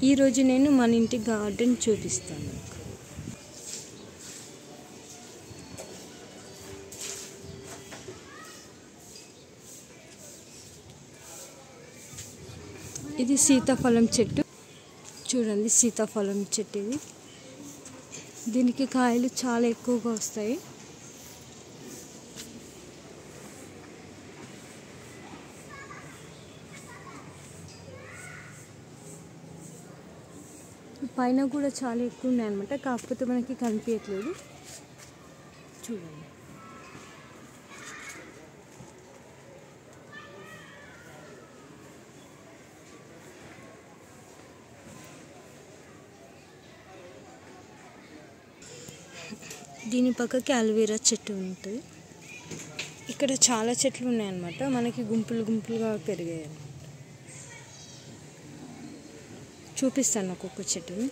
ఈరోజు నేను మన ఇంటి గార్డెన్ చూపిస్తాను. ఇది సీతాఫలం చెట్టు. చూడండి, సీతాఫలం చెట్టు ఇది. దీనికి కాయలు చాలా ఎక్కువగా వస్తాయి. పైన కూడా చాలా ఎక్కువ ఉన్నాయన్నమాట, కాకపోతే మనకి కనిపించట్లేదు. చూడండి, దీని పక్కకి అలోవెరా చెట్టు ఉంటుంది. ఇక్కడ చాలా చెట్లు ఉన్నాయన్నమాట, మనకి గుంపులు గుంపులుగా పెరిగాయి. చూపిస్తాను ఒక్కొక్క చెట్టుని.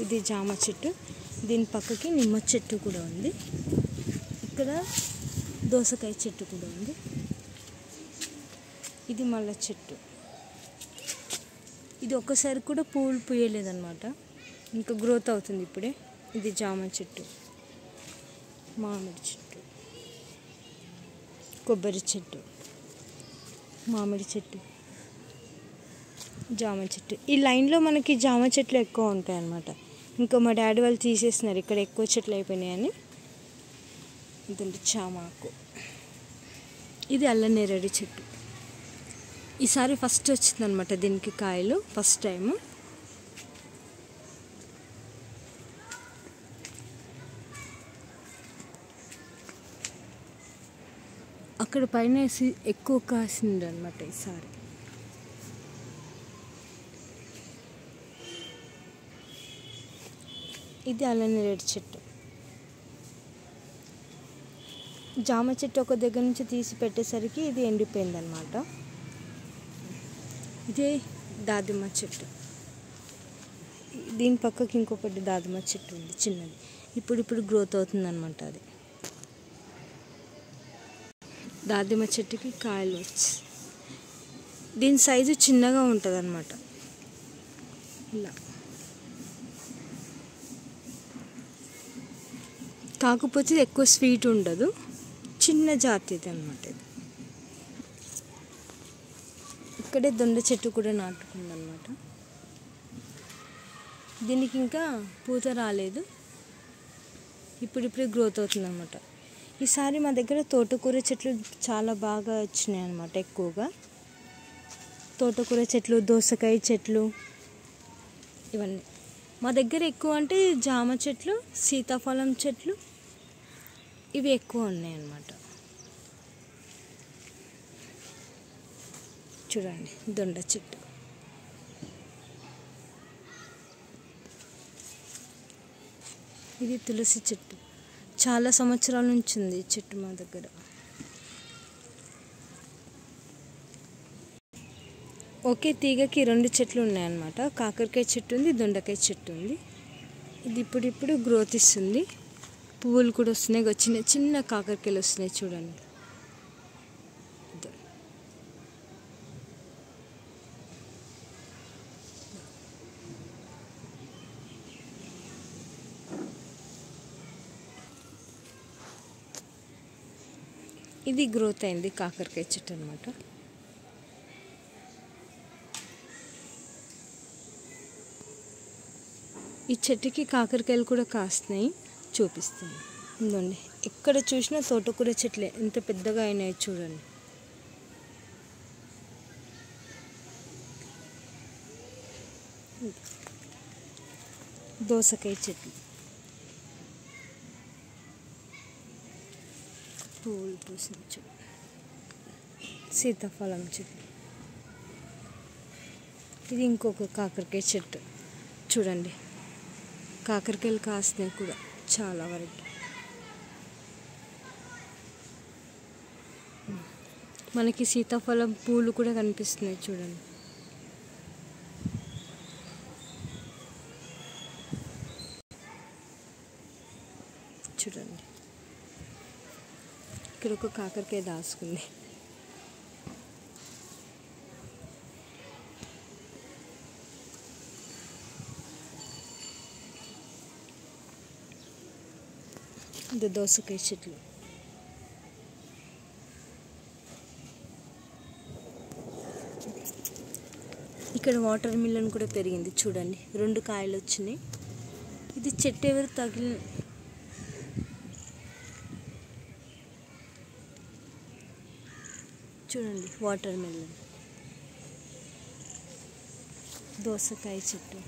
ఇది జామ చెట్టు, దీని పక్కకి నిమ్మ చెట్టు కూడా ఉంది. ఇక్కడ దోసకాయ చెట్టు కూడా ఉంది. ఇది మల్ల చెట్టు. ఇది ఒక్కసారి కూడా పూలు పూయలేదన్నమాట, ఇంకా గ్రోత్ అవుతుంది ఇప్పుడే. ఇది జామ చెట్టు, మామిడి చెట్టు, కొబ్బరి చెట్టు, మామిడి చెట్టు, జామ చెట్టు. ఈ లైన్లో మనకి జామ చెట్లు ఎక్కువ ఉంటాయి అన్నమాట. ఇంకా మా డాడీ వాళ్ళు తీసేస్తున్నారు, ఇక్కడ ఎక్కువ చెట్లు అయిపోయినాయని. ఇదండి చామాకు. ఇది అల్లనేరేడు చెట్టు. ఈసారి ఫస్ట్ వచ్చిందనమాట దీనికి కాయలు, ఫస్ట్ టైము. అక్కడ పైన ఎక్కువ కాసింది అనమాట ఈసారి. ఇది అల్లనేరేడు చెట్టు. జామ చెట్టు ఒక దగ్గర నుంచి తీసి పెట్టేసరికి ఇది ఎండిపోయింది అనమాట. ఇదే దాదిమ్మ చెట్టు. దీని పక్కకి ఇంకొకటి దాదిమ్మ చెట్టు ఉంది, చిన్నది. ఇప్పుడు గ్రోత్ అవుతుంది అనమాట. అది దాదిమ్మ చెట్టుకి కాయలు వచ్చి, దీని సైజు చిన్నగా ఉంటుంది అనమాట. ఇలా కాకపోతే ఎక్కువ స్వీట్ ఉండదు, చిన్న జాతి ఇది అనమాట. ఇది ఇక్కడే దొండ చెట్టు కూడా నాటుకుందనమాట. దీనికి ఇంకా పూత రాలేదు, ఇప్పుడిప్పుడే గ్రోత్ అవుతుంది అనమాట. ఈసారి మా దగ్గర తోటకూర చెట్లు చాలా బాగా వచ్చినాయి అనమాట. ఎక్కువగా తోటకూర చెట్లు, దోసకాయ చెట్లు, ఇవన్నీ మా దగ్గర ఎక్కువ. అంటే జామ చెట్లు, సీతాఫలం చెట్లు, ఇవి ఎక్కువ ఉన్నాయి అన్నమాట. చూడండి, దొండ చెట్టు. ఇది తులసి చెట్టు. చాలా సంవత్సరాల నుంచి ఉంది ఈ చెట్టు మా దగ్గర. ఒకే తీగకి 2 చెట్లు ఉన్నాయన్నమాట. కాకరకాయ చెట్టు ఉంది, దొండకాయ చెట్టు ఉంది. ఇది ఇప్పుడు గ్రోత్ ఇస్తుంది, పువ్వులు కూడా వస్తున్నాయి. చిన్న చిన్న కాకరకాయలు వస్తున్నాయి, చూడండి. ఇది గ్రోత్ అయింది కాకరకాయ చెట్టు అనమాట. ఈ చెట్టుకి కాకరకాయలు కూడా కాస్తున్నాయి, చూపిస్తాను. ఉందండి, ఎక్కడ చూసినా తోటకూర చెట్లే, ఎంత పెద్దగా అయినాయి చూడండి. దోసకాయ చెట్లు, పువ్వులు పూసిన చెట్టు, సీతాఫలం చెట్టు. ఇది ఇంకొక కాకరకాయ చెట్టు. చూడండి, కాకరకాయలు కాస్తున్నాయి కూడా చాలా వరకు. మనకి సీతాఫలం పూలు కూడా కనిపిస్తున్నాయి, చూడండి. చూడండి, ఇక్కడ ఒక కాకరకాయ దాచుకుంది. ఇది దోసకాయ చెట్లు. ఇక్కడ వాటర్ మిలన్ కూడా పెరిగింది చూడండి, 2 కాయలు వచ్చినాయి. ఇది చెట్టు ఎవరు తగిలి చూడండి, వాటర్ మిలన్, దోసకాయ చెట్టు.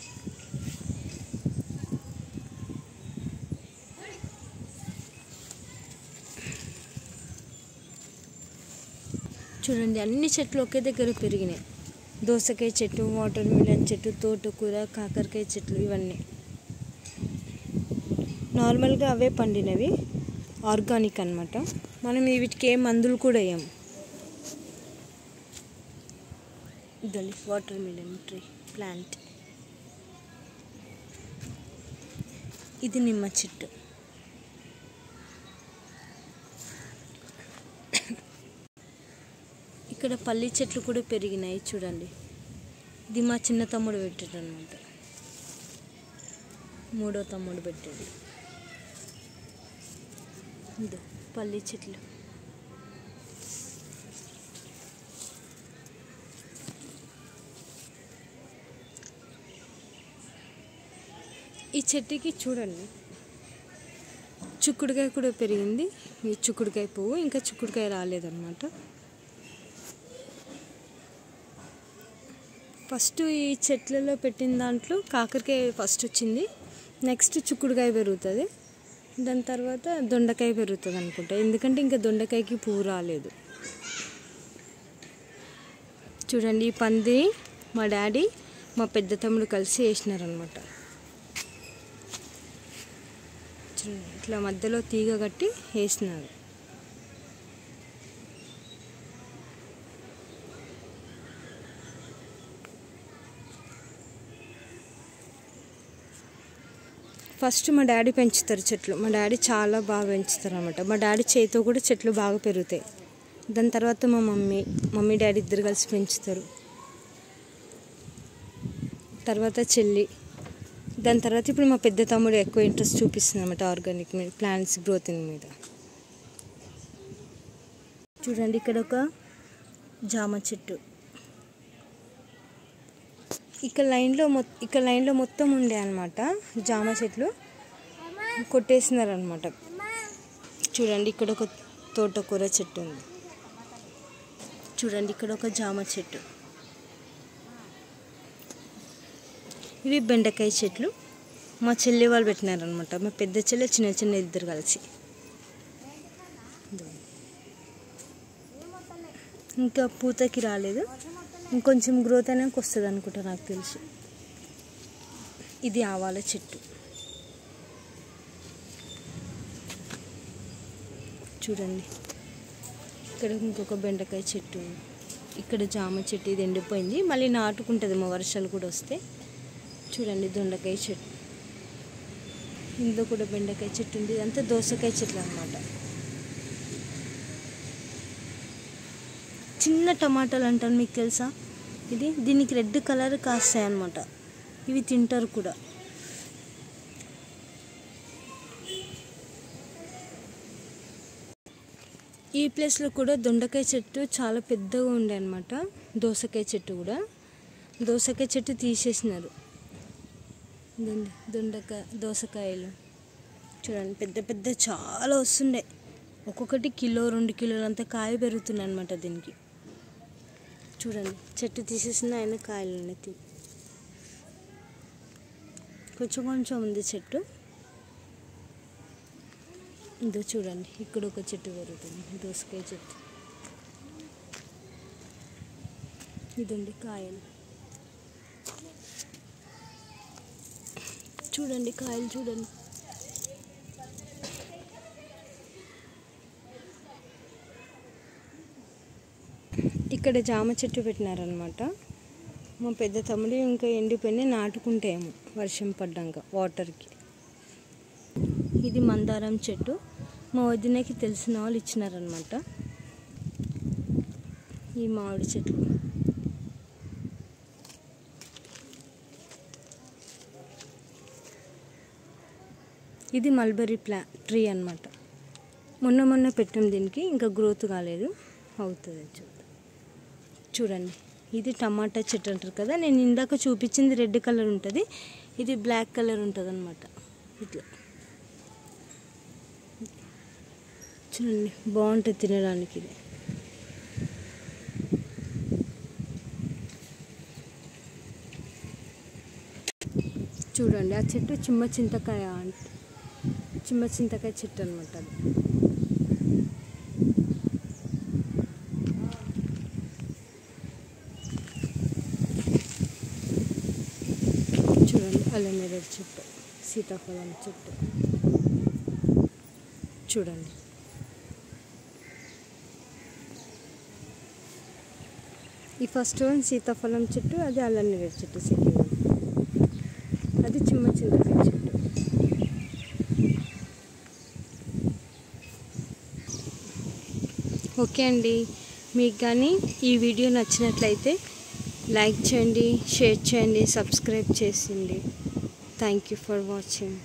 చూడండి అన్ని చెట్లు ఒకే దగ్గర పెరిగినాయి. దోసకాయ చెట్టు, వాటర్ మిలన్ చెట్టు, తోటకూర, కాకరకాయ చెట్లు, ఇవన్నీ నార్మల్గా అవే పండినవి, ఆర్గానిక్ అన్నమాట. మనం వీటికి ఏ మందులు కూడా వేయము. ఇదండి వాటర్ మిలన్ ట్రీ ప్లాంట్. ఇది నిమ్మ చెట్టు. ఇక్కడ పల్లి చెట్లు కూడా పెరిగినాయి చూడండి. ఇది మా చిన్న తమ్ముడు పెట్టాడు అనమాట, 3వ తమ్ముడు పెట్టాడు. ఇది పల్లి చెట్లు. ఈ చెట్టుకి చూడండి చిక్కుడుకాయ కూడా పెరిగింది. ఈ చిక్కుడుకాయ పువ్వు, ఇంకా చిక్కుడుకాయ రాలేదన్నమాట. ఫస్ట్ ఈ చెట్లలో పెట్టిన దాంట్లో కాకరకాయ ఫస్ట్ వచ్చింది, నెక్స్ట్ చిక్కుడుకాయ పెరుగుతుంది, దాని తర్వాత దొండకాయ పెరుగుతుంది అనుకుంటా, ఎందుకంటే ఇంకా దొండకాయకి పువ్వు రాలేదు. చూడండి ఈ పంది మా డాడీ మా పెద్ద తమ్ముడు కలిసి వేసినారనమాట. చూడండి ఇట్లా మధ్యలో తీగ కట్టి వేసినారు. ఫస్ట్ మా డాడీ పెంచుతారు చెట్లు. మా డాడీ చాలా బాగా పెంచుతారు అనమాట. మా డాడీ చేతితో కూడా చెట్లు బాగా పెరుగుతాయి. దాని తర్వాత మా మమ్మీ డాడీ ఇద్దరు కలిసి పెంచుతారు. తర్వాత చెల్లి, దాని తర్వాత ఇప్పుడు మా పెద్ద తమ్ముడు ఎక్కువ ఇంట్రెస్ట్ చూపిస్తుంది అనమాట ఆర్గానిక్ మీద, ప్లాంట్స్ గ్రోతింగ్ మీద. చూడండి ఇక్కడ ఒక జామ చెట్టు. ఇక్కడ లైన్లో మొత్తం ఉండే అనమాట జామ చెట్లు, కొట్టేసినారు అనమాట. చూడండి ఇక్కడ ఒక తోటకూర చెట్టు ఉంది. చూడండి ఇక్కడ ఒక జామ చెట్టు. ఇవి బెండకాయ చెట్లు మా చెల్లి వాళ్ళు పెట్టినారనమాట. మా పెద్ద చెల్లి చిన్న ఇద్దరు కలిసి. ఇంకా పూతకి రాలేదు, ఇంకొంచెం గ్రోత్ అనేది వస్తుంది అనుకుంటా నాకు తెలిసి. ఇది ఆవాల చెట్టు. చూడండి ఇక్కడ ఇంకొక బెండకాయ చెట్టు, ఇక్కడ జామ చెట్టు, ఇది ఎండిపోయింది, మళ్ళీ నాటుకుంటుంది మా వర్షాలు కూడా వస్తే. చూడండి దొండకాయ చెట్టు, ఇందులో కూడా బెండకాయ చెట్టు ఉంది. ఇదంతా దోసకాయ చెట్లు అన్నమాట. చిన్న టమాటాలు అంటారు, మీకు తెలుసా? దీనికి రెడ్ కలర్ కాస్తాయి అన్నమాట. ఇవి తింటారు కూడా. ఈ ప్లేస్లో కూడా దొండకాయ చెట్టు చాలా పెద్దగా ఉండే అన్నమాట. దోసకాయ చెట్టు కూడా, దోసకాయ చెట్టు తీసేసినారు. దోసకాయలు చూడండి పెద్ద పెద్ద చాలా వస్తుండే, ఒక్కొక్కటి కిలో 2 కిలోలు అంత కాయ పెరుగుతున్నాయి అన్నమాట దీనికి. చూడండి చెట్టు తీసేసిన ఆయన కాయలు ఉన్నాయి. కొంచెం ఉంది చెట్టు. ఇదో చూడండి ఇక్కడ ఒక చెట్టు పెరుగుతుంది, దోసకాయ చెట్టు. ఇదండి కాయలు. చూడండి కాయలు చూడండి. ఇక్కడ జామ చెట్టు పెట్టినారనమాట. మా పెద్ద తమ్ముడు ఇంకా ఎండిపోయినాయి, నాటుకుంటేమో వర్షం పడ్డాక వాటర్కి. ఇది మందారం చెట్టు, మా వదినకి తెలిసిన వాళ్ళు ఇచ్చినారనమాట. ఈ మామిడి చెట్లు. ఇది మల్బరీ ట్రీ అన్నమాట. మొన్న పెట్టాం దీనికి, ఇంకా గ్రోత్ కాలేదు, అవుతుంది చూడండి. ఇది టమాటా చెట్టు అంటారు కదా, నేను ఇందాక చూపించింది రెడ్ కలర్ ఉంటుంది, ఇది బ్లాక్ కలర్ ఉంటుంది అన్నమాట. ఇట్లా చూడండి, బాగుంటుంది తినడానికి. ఇది చూడండి, ఆ చెట్టు చిమ్మ చింతకాయ చెట్టు అనమాట. చూడండి, అల్లం నేరేడు చెట్టు, సీతాఫలం చెట్టు చూడండి. ఈ ఫస్ట్ వన్ సీతాఫలం చెట్టు, అది అల్లం నేరేడు చెట్టు, సెకండ్ వన్ అది చిమ్మ చింతకాయ చెట్టు. ఓకే అండి, మీకు కానీ ఈ వీడియో నచ్చినట్లయితే లైక్ చేయండి, షేర్ చేయండి, సబ్స్క్రైబ్ చేయండి. Thank you for watching.